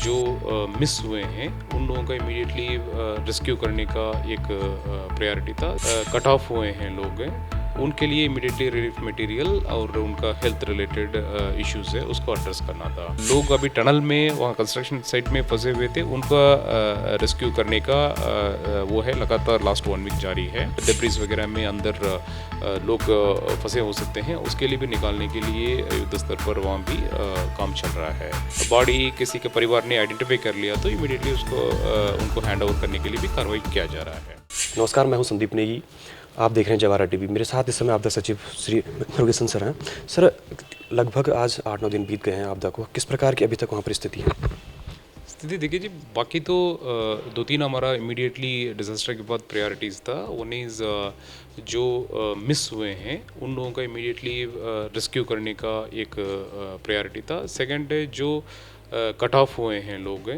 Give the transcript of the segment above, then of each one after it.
जो मिस हुए हैं उन लोगों का इमीडिएटली रेस्क्यू करने का एक प्रायोरिटी था। कट ऑफ हुए हैं लोग उनके लिए इमीडिएटली रिलीफ मटेरियल और उनका हेल्थ रिलेटेड इश्यूज है उसको एड्रेस करना था। लोग अभी टनल में वहाँ कंस्ट्रक्शन साइट में फंसे हुए थे, उनका रेस्क्यू करने का वो है लगातार लास्ट 1 वीक जारी है। डिब्रीज वगैरह में अंदर लोग फंसे हो सकते हैं, उसके लिए भी निकालने के लिए युद्ध स्तर पर वहाँ भी काम चल रहा है। बॉडी किसी के परिवार ने आइडेंटिफाई कर लिया तो इमीडिएटली उसको उनको हैंड ओवर करने के लिए भी कार्रवाई किया जा रहा है। नमस्कार, मैं हूं संदीप नेगी। आप देख रहे हैं जवाहर टीवी। मेरे साथ इस समय आपदा सचिव श्री मुरुगेसन सर हैं। सर, लगभग आज 8-9 दिन बीत गए हैं आपदा को। किस प्रकार की अभी तक वहाँ परिस्थिति है? स्थिति देखिए जी, बाकी तो 2-3 हमारा इमीडिएटली डिजास्टर के बाद प्रायोरिटीज़ था। वन इज़ जो मिस हुए हैं उन लोगों का इमीडिएटली रेस्क्यू करने का एक प्रायोरिटी था। सेकंड है जो कट ऑफ हुए हैं लोग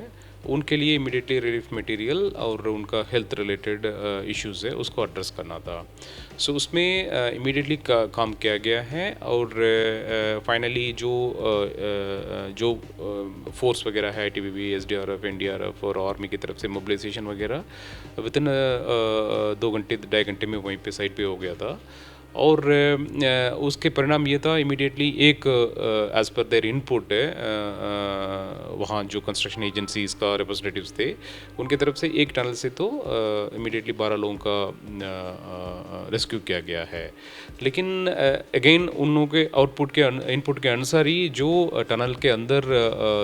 उनके लिए इमीडिएटली रिलीफ मटेरियल और उनका हेल्थ रिलेटेड इश्यूज है उसको एड्रेस करना था। सो उसमें इमीडिएटली काम किया गया है और फाइनली जो फोर्स वगैरह है, टीबीबी, एसडीआरएफ, एनडीआरएफ और आर्मी की तरफ से मोबिलाइजेशन वगैरह विद इन 2 घंटे 2.5 घंटे में वहीं पे साइट पे हो गया था। और उसके परिणाम ये था इमीडिएटली एक एज़ पर देयर इनपुट वहाँ जो कंस्ट्रक्शन एजेंसीज़ का रिप्रेजेंटेटिव्स थे उनकी तरफ से एक टनल से तो इमीडिएटली 12 लोगों का रेस्क्यू किया गया है। लेकिन अगेन उन लोगों के इनपुट के अनुसार ही जो टनल के अंदर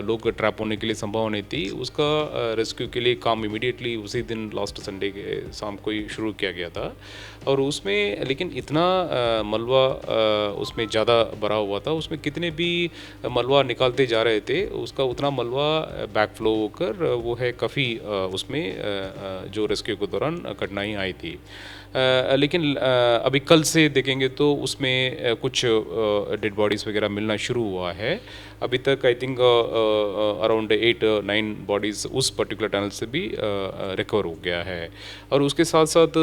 लोग ट्रैप होने के लिए संभावना थी उसका रेस्क्यू के लिए काम इमीडिएटली उसी दिन लास्ट संडे के शाम को ही शुरू किया गया था। और उसमें लेकिन इतना मलबा उसमें ज़्यादा भरा हुआ था, उसमें कितने भी मलबा निकालते जा रहे थे उसका उतना मलबा बैक फ्लो होकर वो है काफ़ी उसमें जो रेस्क्यू के दौरान कठिनाई आई थी। लेकिन अभी कल से देखेंगे तो उसमें कुछ डेड बॉडीज़ वगैरह मिलना शुरू हुआ है। अभी तक आई थिंक अराउंड 8-9 बॉडीज़ उस पर्टिकुलर टनल से भी रिकवर हो गया है। और उसके साथ साथ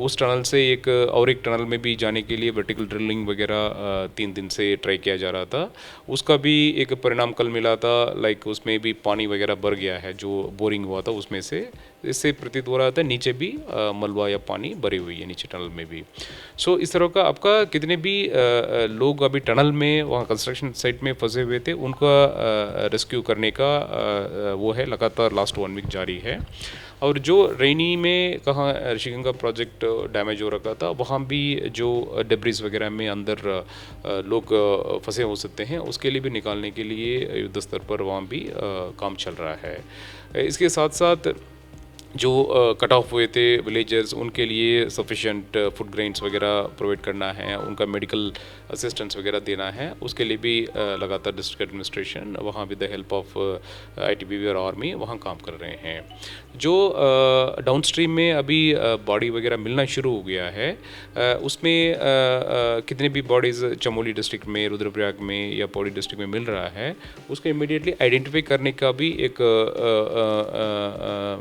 उस टनल से एक टनल में भी जाने के लिए वर्टिकल ड्रिलिंग वगैरह 3 दिन से ट्राई किया जा रहा था। उसका भी एक परिणाम कल मिला था, लाइक उसमें भी पानी वगैरह भर गया है जो बोरिंग हुआ था उसमें से। इससे प्रतीत हो रहा था नीचे भी मलबा या पानी भरी हुई है नीचे टनल में भी। सो इस तरह का आपका कितने भी लोग अभी टनल में वहाँ कंस्ट्रक्शन साइट में फंसे हुए थे उनका रेस्क्यू करने का वो है लगातार लास्ट 1 वीक जारी है। और जो रैनी में कहाँ ऋषिगंगा प्रोजेक्ट डैमेज हो रखा था वहाँ भी जो डिब्रीज वगैरह में अंदर लोग फंसे हो सकते हैं उसके लिए भी निकालने के लिए युद्ध स्तर पर वहाँ भी काम चल रहा है। इसके साथ साथ जो कट ऑफ हुए थे विलेजर्स उनके लिए सफिशेंट फूड ग्रेन्स वगैरह प्रोवाइड करना है, उनका मेडिकल असिस्टेंस वगैरह देना है, उसके लिए भी लगातार डिस्ट्रिक्ट एडमिनिस्ट्रेशन वहाँ with the help of ITBP और आर्मी वहाँ काम कर रहे हैं। जो डाउन स्ट्रीम में अभी बॉडी वगैरह मिलना शुरू हो गया है उसमें कितने भी बॉडीज़ चमोली डिस्ट्रिक्ट में, रुद्रप्रयाग में या पौड़ी डिस्ट्रिक्ट में मिल रहा है उसको इमीडिएटली आइडेंटिफाई करने का भी एक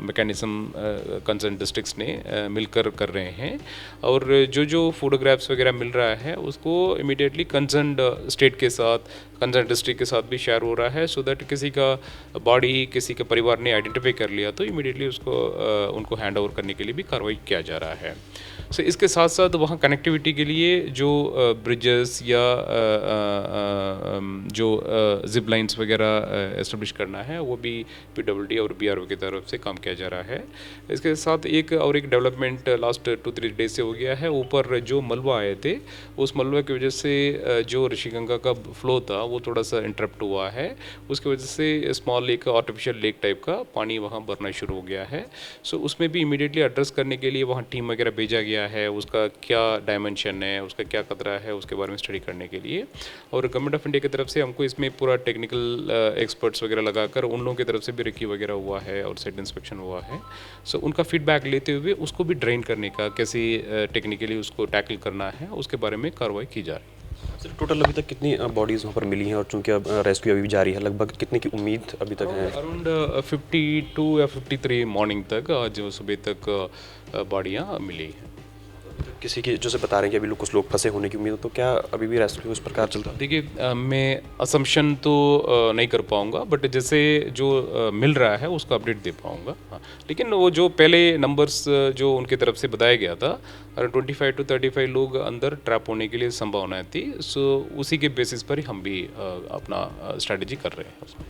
मैकेनिज्म कंसर्न डिस्ट्रिक्ट्स ने मिलकर कर रहे हैं। और जो फोटोग्राफ्स वगैरह मिल रहा है उसको इमीडिएटली कंसर्न स्टेट के साथ, कंसर्न डिस्ट्रिक्ट के साथ भी शेयर हो रहा है सो दैट किसी का बॉडी किसी के परिवार ने आइडेंटिफाई कर लिया तो इमीडिएटली उसको उनको हैंड ओवर करने के लिए भी कार्रवाई किया जा रहा है। सो इसके साथ साथ वहाँ कनेक्टिविटी के लिए जो ब्रिजेस या जो जिप लाइन्स वगैरह एस्टेब्लिश करना है वो भी पीडब्ल्यूडी और बीआरओ की तरफ से काम किया जा रहा है। इसके साथ एक डेवलपमेंट लास्ट 2-3 डेज से हो गया है। ऊपर जो मलबा आए थे उस मलबे की वजह से जो ऋषिगंगा का फ्लो था वो थोड़ा सा इंटरप्ट हुआ है, उसकी वजह से small lake, artificial lake type का पानी वहाँ भरना शुरू हो गया है। सो उसमें भी इमीडिएटली एड्रेस करने के लिए वहाँ टीम वगैरह भेजा गया है, उसका क्या डायमेंशन है, उसका क्या खतरा है उसके बारे में स्टडी करने के लिए। और गवर्नमेंट ऑफ इंडिया की तरफ से हमको इसमें पूरा टेक्निकल एक्सपर्ट्स वगैरह लगाकर उन लोगों की तरफ से भी रिक्की वगैरह हुआ है और साइट इंस्पेक्शन हुआ है। सो उनका फीडबैक लेते हुए उसको भी ड्रेन करने का, कैसे टेक्निकली उसको टैकल करना है उसके बारे में कार्रवाई की जा रही है। सर, टोटल अभी तक कितनी बॉडीज़ वहाँ पर मिली हैं और चूँकि अब रेस्क्यू अभी भी जारी है, लगभग कितने की उम्मीद अभी तक है? अराउंड 52 या 53 मॉर्निंग तक, आज सुबह तक बॉडियाँ मिली हैं। किसी की जैसे बता रहे हैं कि अभी लोग कुछ लोग फंसे होने की उम्मीद है, तो क्या अभी भी रेस्क्यू उस प्रकार चलता है? देखिए मैं असम्पशन तो नहीं कर पाऊँगा, बट जैसे जो मिल रहा है उसका अपडेट दे पाऊँगा। हाँ, लेकिन वो जो पहले नंबर्स जो उनकी तरफ से बताया गया था, अराउंड 25 टू 35 लोग अंदर ट्रैप होने के लिए संभावनाएँ थी। सो उसी के बेसिस पर ही हम भी अपना स्ट्रैटेजी कर रहे हैं उसमें।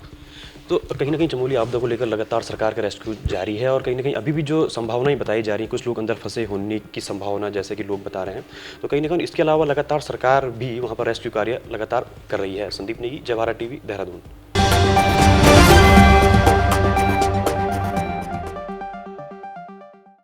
तो कहीं न कहीं चमोली आपदा को लेकर लगातार सरकार का रेस्क्यू जारी है और कहीं न कहीं अभी भी जो संभावनाएँ बताई जा रही हैं, कुछ लोग अंदर फँसे होने की संभावना जैसे कि लोग बता रहे हैं। तो कहीं न कहीं इसके अलावा लगातार सरकार भी वहाँ पर रेस्क्यू कार्य लगातार कर रही है। संदीप नेगी, जवाहर टीवी, देहरादून।